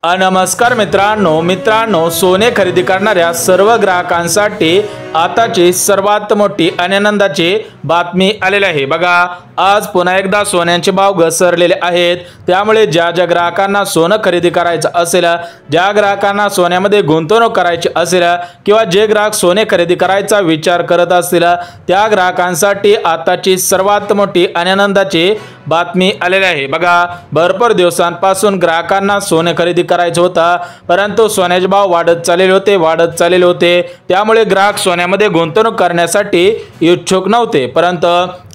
नमस्कार मित्रांनो सोने खरेदी करणाऱ्या सर्व ग्राहकांसाठी आताची सर्वात मोठी आनंदाची बातमी आलेली आहे। बघा, आज पुन्हा एकदा सोन्याचे भाव घसरलेले आहेत। त्यामुळे ज्या ग्राहकांना सोनं खरेदी करायचं असेल, ज्या ग्राहकांना सोन्यामध्ये गुंतवणूक करायची असेल किंवा जे ग्राहक सोने खरेदी करायचा विचार करत असतील त्या ग्राहकांसाठी आताची सर्वात मोठी आनंदाची बातमी आलेली आहे। बघा, भरपूर दिवसांपासून ग्राहकांना सोने खरेदी करायचं होतं, परंतु सोन्याचे भाव वाढत चाललेले होते। त्यामुळे ग्राहक सोन्यामध्ये गुंतवणूक करण्यासाठी इच्छुक नव्हते, परंतु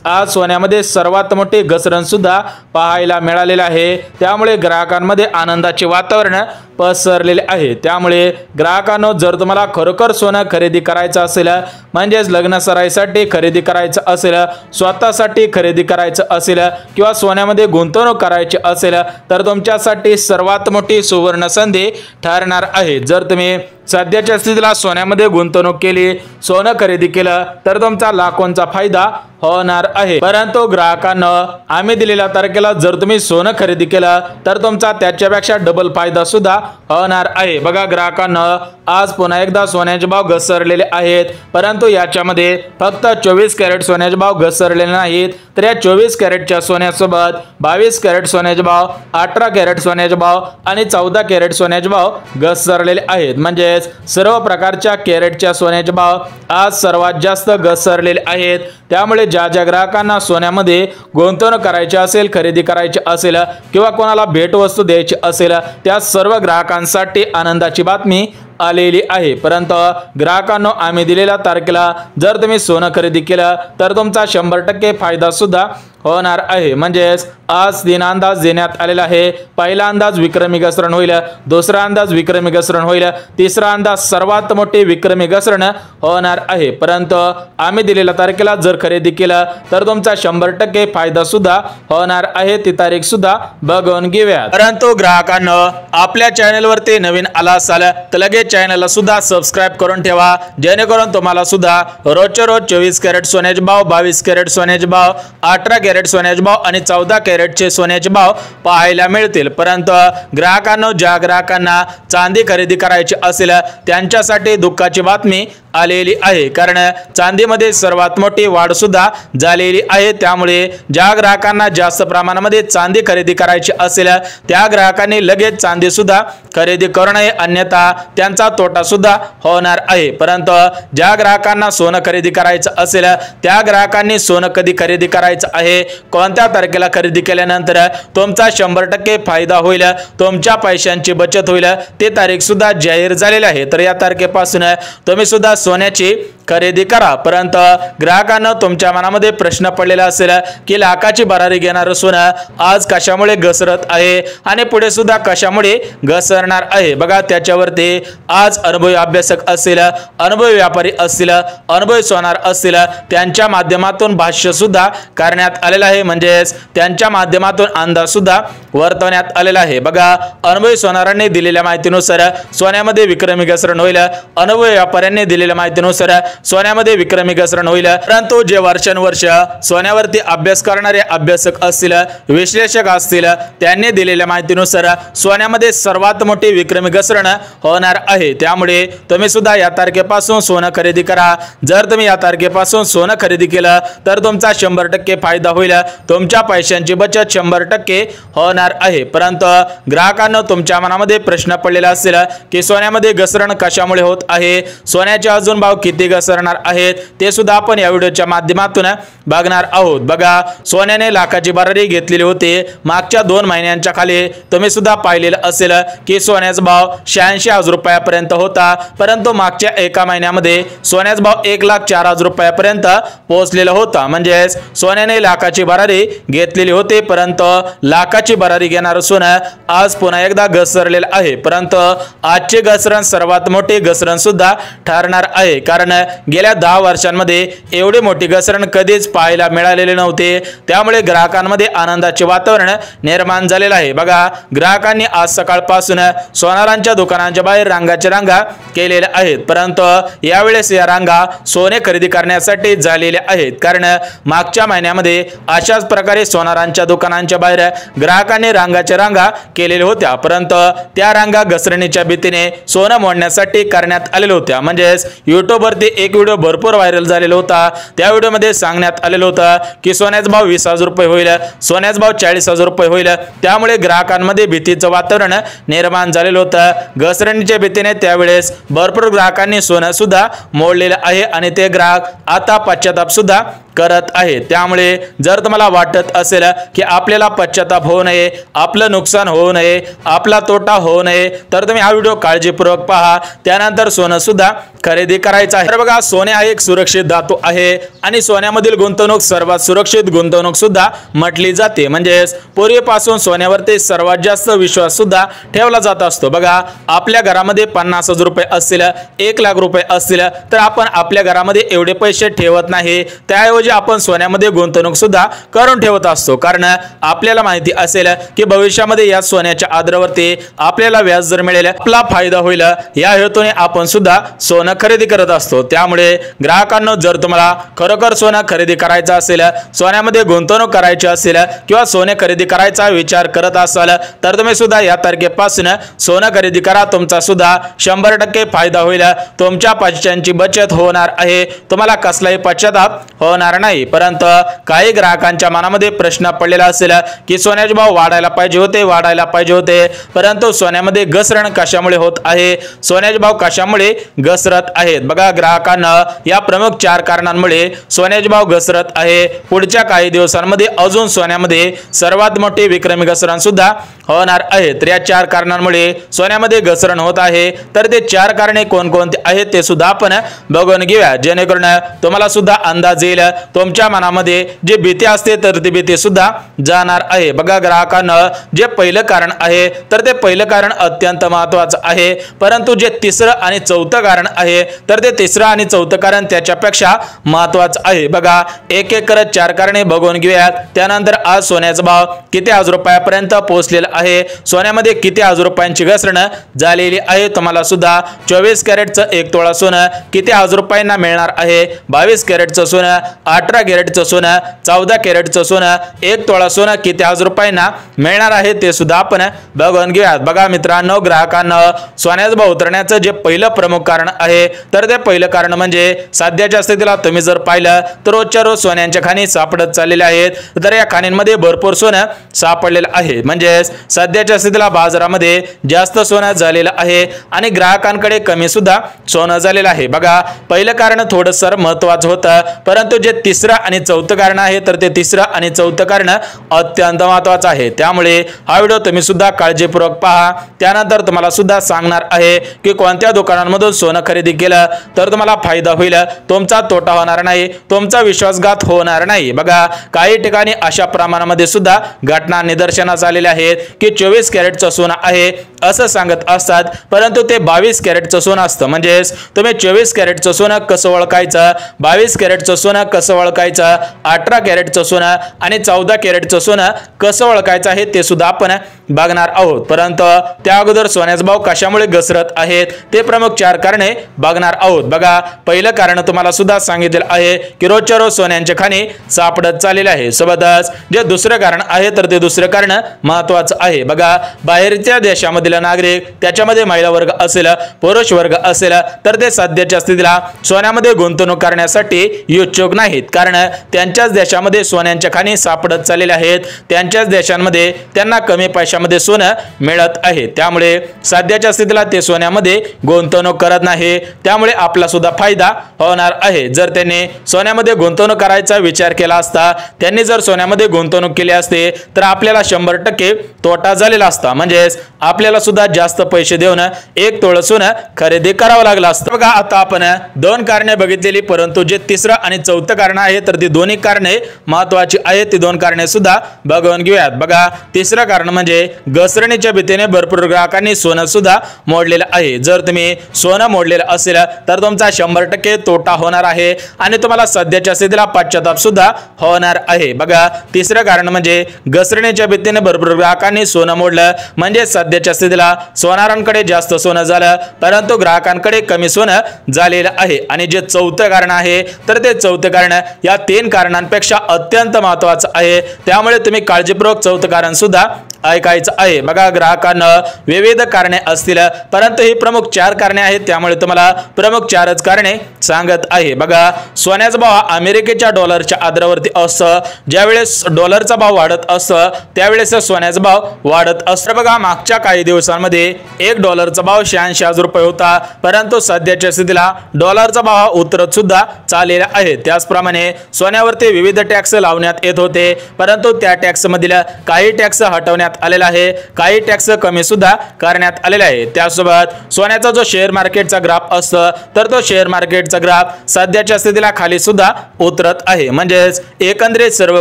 आज सोन्यामध्ये सर्वात मोठी घसरण सुद्धा पाहायला मिळालेली आहे। त्यामुळे ग्राहकांमध्ये आनंदाचे वातावरण पसरलेले आहे। त्यामुळे ग्राहकांनो, जर तुम्हाला खरोखर सोनं खरेदी करायचं असेल, म्हणजेच लग्न सराईसाठी खरेदी करायचं असेल, स्वतःसाठी खरेदी करायचं असेल किंवा सोन्यामध्ये गुंतवणूक करायची असेल, तर तुमच्यासाठी सर्वात मोठी सुवर्ण संधी ठरणार आहे। जर तुम्ही सध्याच्या स्थितीला सोन्यामध्ये गुंतवणूक केली, सोनं खरेदी केलं, तर तुमचा लाखोंचा फायदा होणार आहे। परंतु ग्राहकांना, आम्ही दिलेल्या तारखेला जर तुम्ही सोनं खरेदी केलं तर तुमचा त्याच्यापेक्षा डबल फायदा सुद्धा होणार आहे। बघा ग्राहकांना, आज पुन्हा एकदा सोन्याचे भाव घसरलेले आहेत, परंतु याच्यामध्ये फक्त 24 कॅरेट सोन्याचे भाव घसरलेले नाहीत, तर या 24 कॅरेटच्या सोन्यासोबत 22 कॅरेट सोन्याचे भाव, 18 कॅरेट सोन्याचे भाव आणि 14 कॅरेट सोन्याचे भाव घसरलेले आहेत। म्हणजे सर्व प्रकारच्या कॅरेटच्या सोन्याचे भाव आज सर्वात जास्त घसरलेले आहेत। त्यामुळे ज्या ग्राहकांना सोन्यामध्ये गुंतवणूक करायची असेल, खरेदी करायची असेल किंवा कोणाला भेटवस्तू द्यायची असेल, त्या सर्व ग्राहकांसाठी आनंदाची बातमी आलेली आहे। परंतु ग्राहकांनो, आम्ही दिलेल्या तारखेला जर तुम्ही सोनं खरेदी केलं तर तुमचा 100% फायदा सुद्धा होणार आहे। म्हणजेच आज 3 अंदाज देण्यात आलेला आहे। पहिला अंदाज विक्रमी घसरण होईल, दुसरा अंदाज विक्रमी घसरण होईल, तिसरा अंदाज सर्वात मोठी विक्रमी घसरण होणार आहे। परंतु आम्ही दिलेल्या तारखेला जर खरेदी केलं तर तुमचा 100% फायदा सुद्धा होणार आहे। ती तारीख सुद्धा बघून घेऊया। परंतु ग्राहकांनो, आपल्या चॅनलवरती नवीन आला असाल तर लगेच चॅनलला सुद्धा सबस्क्राइब करून ठेवा, जेणेकरून तुम्हाला सुद्धा रोजच्या रोज 24 कॅरेट सोन्याचे भाव, 22 कॅरेट सोन्याचे भाव, 18 कॅरेट सोन्याचे भाव आणि 14 कॅरेटचे सोन्याचे भाव पाहायला मिळतील। परंतु ग्राहकांनो, ज्या ग्राहकांना चांदी खरेदी करायची असेल त्यांच्यासाठी दुःखाची बातमी आलेली आहे, कारण चांदीमध्ये सर्वात मोठी वाढ सुद्धा झालेली आहे। त्यामुळे ज्या ग्राहकांना जास्त प्रमाणामध्ये चांदी खरेदी करायची असेल त्या ग्राहकांनी लगेच चांदी सुद्धा खरेदी करू नये, अन्यथा त्यांचा तोटा सुद्धा होणार आहे। परंतु ज्या ग्राहकांना सोनं खरेदी करायचं असेल त्या ग्राहकांनी सोनं कधी खरेदी करायचं आहे, कोणत्या तारखेला खरेदी केल्यानंतर तुमचा 100% फायदा होईल, तुमच्या पैशांची बचत होईल, ते तारीख सुद्धा जाहीर झालेली आहे। तर या तारखेपासून तुम्ही सुद्धा सोन्याची खरेदी करा। परंतु ग्राहकांना, तुमच्या मनामध्ये प्रश्न पडलेला असेल की लाखाची भरारी घेणारं सोनं आज कशामुळे घसरत आहे आणि पुढे सुद्धा कशामुळे घसरणार आहे। बघा, त्याच्यावरती आज अनुभवी अभ्यासक असतील, अनुभवी व्यापारी असतील, अनुभवी सोनार असतील, त्यांच्या माध्यमातून भाष्य सुद्धा करण्यात आलेलं आहे। म्हणजेच त्यांच्या माध्यमातून अंदाज सुद्धा वर्तवण्यात आलेला आहे। बघा, अनुभवी सोनारांनी दिलेल्या माहितीनुसार सोन्यामध्ये विक्रमी घसरण होईल, अनुभवी व्यापाऱ्यांनी दिलेल्या माहितीनुसार सोन्यामध्ये विक्रमी घसरण होईल। परंतु जे वर्षानुवर्ष सोन्यावरती अभ्यास करणारे अभ्यासक असतील, विश्लेषक असतील, त्यांनी दिलेल्या माहितीनुसार सोन्यामध्ये सर्वात मोठी विक्रमी घसरण होणार आहे। त्यामुळे तुम्ही सुद्धा या तारखेपासून सोनं खरेदी करा। जर तुम्ही या तारखेपासून सोनं खरेदी केलं तर तुमचा 100% फायदा होईल, तुमच्या पैशांची बचत 100% होणार आहे। परंतु ग्राहकांना, तुमच्या मनामध्ये प्रश्न पडलेला असेल की सोन्यामध्ये घसरण कशामुळे होत आहे, सोन्याचे अजून भाव किती घसरणार आहेत, ते सुद्धा आपण या व्हिडिओच्या माध्यमातून बघणार आहोत। बघा, सोन्याने लाखाची भरारी घेतलेली होती मागच्या 2 महिन्यांच्या खाली। तुम्ही सुद्धा पाहिलेलं असेल की सोन्याचा भाव 86,000 रुपयापर्यंत होता, परंतु मागच्या एका महिन्यामध्ये सोन्याचा भाव 1,04,000 रुपयापर्यंत पोहोचलेला होता। म्हणजे सोन्याने लाखाची भरारी घेतलेली होती, परंतु लाखाची भरारी घेणारं सोनं आज पुन्हा एकदा घसरलेलं आहे। परंतु आजची घसरण सर्वात मोठी घसरण सुद्धा ठरणार आहे, कारण गेल्या 10 वर्षांमध्ये एवढी मोठी घसरण कधीच पाहायला मिळालेले नव्हते। त्यामुळे ग्राहकांमध्ये आनंदाचे वातावरण निर्माण झालेले आहे। बघा, ग्राहकांनी आज सकाळपासून सोनारांच्या दुकानांच्या बाहेर रांगाच्या रांगा केलेल्या आहेत, परंतु यावेळेस या रांगा सोने खरेदी करण्यासाठी झालेल्या आहेत, कारण मागच्या महिन्यामध्ये अशाच प्रकारे सोनारांच्या दुकानांच्या बाहेर ग्राहकांनी रांगाच्या रांगा केलेल्या होत्या, परंतु त्या रांगा घसरणीच्या भीतीने सोनं मोडण्यासाठी करण्यात आलेल्या होत्या। म्हणजेच YouTube वरती एक व्हिडिओ भरपूर व्हायरल झालेला होता। त्या व्हिडिओमध्ये सांगण्यात आलेलं होतं की सोन्याचा भाव 20,000 रुपये होईल, सोन्याचा भाव 40,000 रुपये होईल। त्यामुळे ग्राहकांमध्ये भीतीचं वातावरण निर्माण झालेलं होतं। घसरणीच्या भीतीने त्यावेळेस भरपूर ग्राहकांनी सोनं सुद्धा मोडलेलं आहे आणि ते ग्राहक आता पश्चाताप सुद्धा करत आहे। त्यामुळे जर तुम्हाला वाटत असेल की आपल्याला पश्चाताप होऊ नये, आपलं नुकसान होऊ नये, आपला तोटा होऊ नये, तर तुम्ही हा व्हिडिओ काळजीपूर्वक पहा, त्यानंतर सोनं सुद्धा खरेदी करायचं आहे। तर बघा, सोने हा एक सुरक्षित धातू आहे आणि सोन्यामधील गुंतवणूक सर्वात सुरक्षित गुंतवणूक सुद्धा म्हटली जाते। म्हणजेच पूर्वीपासून सोन्यावरती सर्वात जास्त विश्वास सुद्धा ठेवला जात असतो। बघा, आपल्या घरामध्ये 50,000 रुपये असतील, 1,00,000 रुपये असतील, तर आपण आपल्या घरामध्ये एवढे पैसे ठेवत नाही, त्याऐवजी आपण सोन्यामध्ये गुंतवणूक सुद्धा करून ठेवत असतो, कारण आपल्याला माहिती असेल की भविष्यामध्ये या सोन्याच्या आधारावरती आपल्याला व्याज दर मिळेल, आपला फायदा होईल, या हेतूने आपण सुद्धा सोनं खरेदी करत असतो। त्यामुळे ग्राहकांनो, जर तुम्हाला खरोखर सोनं खरेदी करायचं असेल, सोन्यामध्ये गुंतवणूक करायची असेल किंवा सोने खरेदी करायचा विचार करत असाल, तर तुम्ही सुद्धा या तारखेपासून सोनं खरेदी करा। तुमचा सुद्धा 100% फायदा होईल, तुमच्या पैशांची बचत होणार आहे, तुम्हाला कसलाही पश्चाताप होणार नाही। परंतु काही ग्राहकांच्या मनामध्ये प्रश्न पडलेला असेल की सोन्याचे भाव वाढायला पाहिजे होते, परंतु सोन्यामध्ये घसरण कशामुळे होत आहे, सोन्याचे भाव कशामुळे घसरत आहेत। बघा, ग्राहकांना या प्रमुख 4 कारणांमुळे सोन्याचे भाव घसरत आहे। पुढच्या काही दिवसांमध्ये अजून सोन्यामध्ये सर्वात मोठी विक्रमी घसरण सुद्धा होणार आहे। तर या 4 कारणांमुळे सोन्यामध्ये घसरण होत आहे, तर ते 4 कारणे कोणकोणते आहेत ते सुद्धा आपण बघून घेऊया, जेणेकरून तुम्हाला सुद्धा अंदाज येईल, तुमच्या मनामध्ये जी भीती असते तर ती भीती सुद्धा जाणार आहे। बघा, ग्राहकांना जे पहिलं कारण आहे, तर ते पहिलं कारण अत्यंत महत्त्वाचं आहे, परंतु जे तिसरं आणि चौथं कारण आहे, तर ते तिसरं आणि चौथं कारण त्याच्यापेक्षा महत्त्वाचं आहे। बघा, एक एक करत 4 कारणे बघून घेऊयात। त्यानंतर आज सोन्याचा भाव किती हजार रुपयापर्यंत पोहोचलेला आहे, सोन्यामध्ये किती हजार रुपयांची घसरण झालेली आहे, तुम्हाला सुद्धा 24 कॅरेटचं 1 तोळा सोनं किती हजार रुपयांना मिळणार आहे, 22 कॅरेटचं सोनं, 18 कॅरेटचं सोनं, 14 कॅरेटचं सोनं, 1 तोळा सोनं किती हजार रुपयांना मिळणार आहे ते सुद्धा आपण बघून घेऊयात। बघा मित्रांनो, ग्राहकांना सोन्याचा भाव उतरण्याचं जे पहिलं प्रमुख कारण आहे, तर ते पहिलं कारण म्हणजे सध्याच्या स्थितीला तुम्ही जर पाहिलं तर रोजच्या रोज सोन्यांच्या खाणी सापडत चाललेल्या आहेत, तर या खाणींमध्ये भरपूर सोनं सापडलेलं आहे। म्हणजे सध्याच्या स्थितीला बाजारामध्ये जास्त सोनं झालेलं आहे आणि ग्राहकांकडे कमी सुद्धा सोनं झालेलं आहे। बघा, पहिलं कारण थोडंसं महत्त्वाचं होतं, परंतु जे तिसरं आणि चौथं कारण आहे, तर ते तिसरं आणि चौथं कारण अत्यंत महत्त्वाचं आहे। त्यामुळे हा व्हिडिओ तुम्ही सुद्धा काळजीपूर्वक पहा, त्यानंतर तुम्हाला सुद्धा सांगणार आहे की कोणत्या दुकानांमधून सोनं खरेदी केलं तर तुम्हाला फायदा होईल, तुमचा तोटा होणार नाही, तुमचा विश्वासघात होणार नाही। बघा, काही ठिकाणी अशा प्रमाणामध्ये सुद्धा घटना निदर्शनास आलेल्या आहेत की 24 कॅरेटचं सोनं आहे असं सांगत असतात, परंतु ते 22 कॅरेटचं सोनं असतं। म्हणजे तुम्ही 24 कॅरेटचं सोनं कसं ओळखायचं, 22 कॅरेटचं सोनं कसं ओळखायचं, 18 कॅरेटचं सोनं आणि 14 कॅरेटचं सोनं कसं ओळखायचं आहे ते सुद्धा आपण बघणार आहोत। परंतु त्या अगोदर सोन्याचा भाव कशामुळे घसरत आहेत ते प्रमुख 4 कारणे बघणार आहोत। बघा, पहिलं कारण तुम्हाला सुद्धा सांगितलेलं आहे की रोजच्या रोज सोन्यांच्या खाणी सापडत चाललेले आहे। सोबतच जे दुसरं कारण आहे, तर ते दुसरं कारण महत्त्वाचं आहे। बघा, बाहेरच्या देशामधील नागरिक, त्याच्यामध्ये महिला वर्ग असेल, पुरुष वर्ग असेल, तर ते सध्याच्या स्थितीला सोन्यामध्ये गुंतवणूक करण्यासाठी इच्छुक नाहीत, कारण त्यांच्याच देशामध्ये सोन्यांच्या खाणी सापडत चाललेल्या आहेत, त्यांच्याच देशांमध्ये त्यांना कमी पैशामध्ये सोनं मिळत आहे। त्यामुळे सध्याच्या स्थितीला ते सोन्यामध्ये गुंतवणूक करत नाही, त्यामुळे आपला सुद्धा फायदा होणार आहे। जर त्यांनी सोन्यामध्ये गुंतवणूक करायचा विचार केला असता, त्यांनी जर सोन्यामध्ये गुंतवणूक केली असते, तर आपल्याला 100% तोटा झालेला असता। म्हणजे आपल्याला सुद्धा जास्त पैसे देऊन 1 तोळा सोनं खरेदी करावं लागलं असतं। बघा, आता आपण 2 कारणे बघितलेली, परंतु जे तिसरं आणि चौथं कारण आहे, तर ती दोन्ही कारणे महत्त्वाची आहेत, ती 2 कारणे सुद्धा बघून घेऊयात। बघा, तिसरं कारण म्हणजे घसरणीच्या भीतीने भरपूर ग्राहकांनी सोनं सुद्धा मोडलेलं आहे। जर तुम्ही सोनं मोडलेलं असेल तर तुमचा 100% तोटा होणार आहे आणि तुम्हाला सध्याच्या स्थितीला पश्चाताप सुद्धा होणार आहे। बघा, तिसरं कारण म्हणजे घसरणीच्या भीतीने भरपूर ग्राहकांनी सोनं मोडलं म्हणजे सध्याच्या स्थितीला सोनारांकडे जास्त सोनं झालं परंतु ग्राहकांकडे कमी सोनं झालेलं आहे। आणि जे चौथं कारण आहे तर ते चौथं कारण या 3 कारणांपेक्षा अत्यंत महत्त्वाचं आहे, त्यामुळे तुम्ही काळजीपूर्वक चौथं कारण सुद्धा ऐकायचं आहे। बघा, ग्राहकांना विविध कारणे असतील परंतु ही प्रमुख 4 कारणे आहेत, त्यामुळे तुम्हाला प्रमुख 4च कारणे सांगत आहे। बघा, सोन्याचा भाव हा अमेरिकेच्या डॉलरच्या आधारावरती असतो। ज्यावेळेस डॉलरचा भाव वाढत असतो त्यावेळेस सोन्याचा भाव वाढत असतो। बघा, मागच्या काही दिवसांमध्ये $1 भाव 86,000 रुपये होता परंतु सध्याच्या स्थितीला डॉलरचा भाव उतरत सुद्धा चाललेला आहे। त्याचप्रमाणे सोन्यावरती विविध टॅक्स लावण्यात येत होते परंतु त्या टॅक्स मधील काही टॅक्स हटवण्यात आलेला आहे, काही टॅक्स कमी सुद्धा करण्यात आलेला आहे। त्यासोबत सोन्याचा जो शेअर मार्केटचा ग्राफ असतो तर तो शेअर मार्केटचा ग्राफ सध्याच्या स्थितीला खाली सुद्धा उतरत आहे। म्हणजेच एकंदरीत सर्व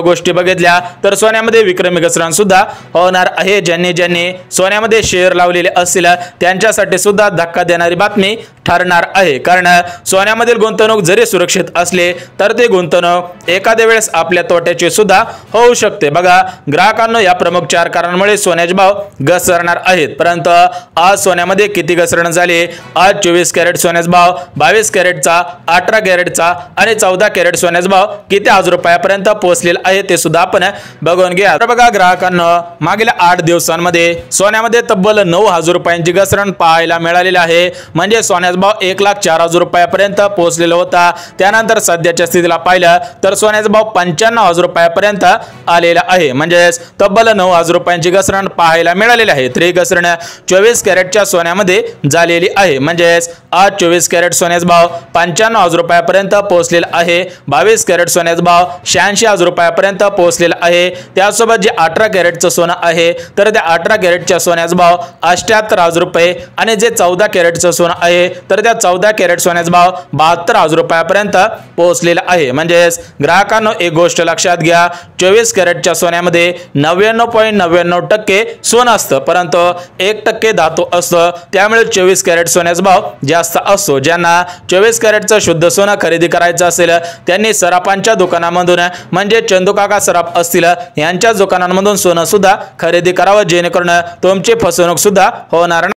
गोष्टी बघितल्या तर सोन्यामध्ये विक्रमी घसरण सुद्धा होणार आहे। ज्यांनी सोन्यामध्ये शेअर लावलेले असतील त्यांच्यासाठी सुद्धा धक्का देणारी बातमी ठरणार आहे, कारण सोन्यामधील गुंतवणूक जरी सुरक्षित असले तर ते गुंतवणूक एखाद्या वेळेस आपल्या तोट्याची सुद्धा होऊ शकते। बघा, ग्राहकांना या प्रमुख 4 कारणांमुळे सोन्याचे भाव घसरणार आहेत। परंतु आज सोन्यामध्ये किती घसरण झाली? आज 24 कॅरेट सोन्याचा भाव 22 कॅरेटचा, 18 कॅरेटचा आणि 14 कॅरेट सोन्याचा भाव किती हजार रुपयापर्यंत पोहोचलेला आहे ते सुद्धा आपण बघून घ्या। तर बघा, ग्राहकांना मागील 8 दिवसांमध्ये सोन्यामध्ये तब्बल 9,000 रुपयांची घसरण पाहायला मिळालेली आहे। म्हणजे सोन्याचा भाव 1,04,000 रुपयापर्यंत पोहोचलेला होता। त्यानंतर सध्याच्या स्थितीला पाहिलं तर सोन्याचा भाव 95,000 रुपयापर्यंत आलेला आहे। म्हणजे तब्बल 9,000 रुपयांची घसरण पाहायला मिळालेली आहे। तर ही घसरण 24 कॅरेटच्या सोन्यामध्ये झालेली आहे। म्हणजे आज 24 कॅरेट सोन्याचा भाव 95,000 रुपयापर्यंत पोहोचलेला आहे। 22 कॅरेट सोन्याचा भाव 86,000 रुपयापर्यंत पोहोचलेला आहे। त्यासोबत जे 18 कॅरेटचं सोनं आहे तर त्या 18 कॅरेटच्या सोन्याचा भाव 78,000 रुपये आणि जे 14 कॅरेटचं सोनं आहे तर त्या 14 कॅरेट सोन्याचा भाव 72,000 रुपयापर्यंत पोहोचलेला आहे। म्हणजे ग्राहकांनो एक गोष्ट लक्षात घ्या, 24 कॅरेटच्या सोन्यामध्ये 99.99% सोनं असतं परंतु 1% धातू असतं, त्यामुळे 24 कॅरेट सोन्याचा भाव जास्त असतो। ज्यांना 24 कॅरेटचं शुद्ध सोनं खरेदी करायचं असेल त्यांनी सराफांच्या दुकानामधून म्हणजे चंदूकाका सराफ असतील यांच्या दुकानांमधून सोनं सुद्धा खरेदी करावं, जेणेकरून तुमची फसवणूक सुद्धा होणार नाही।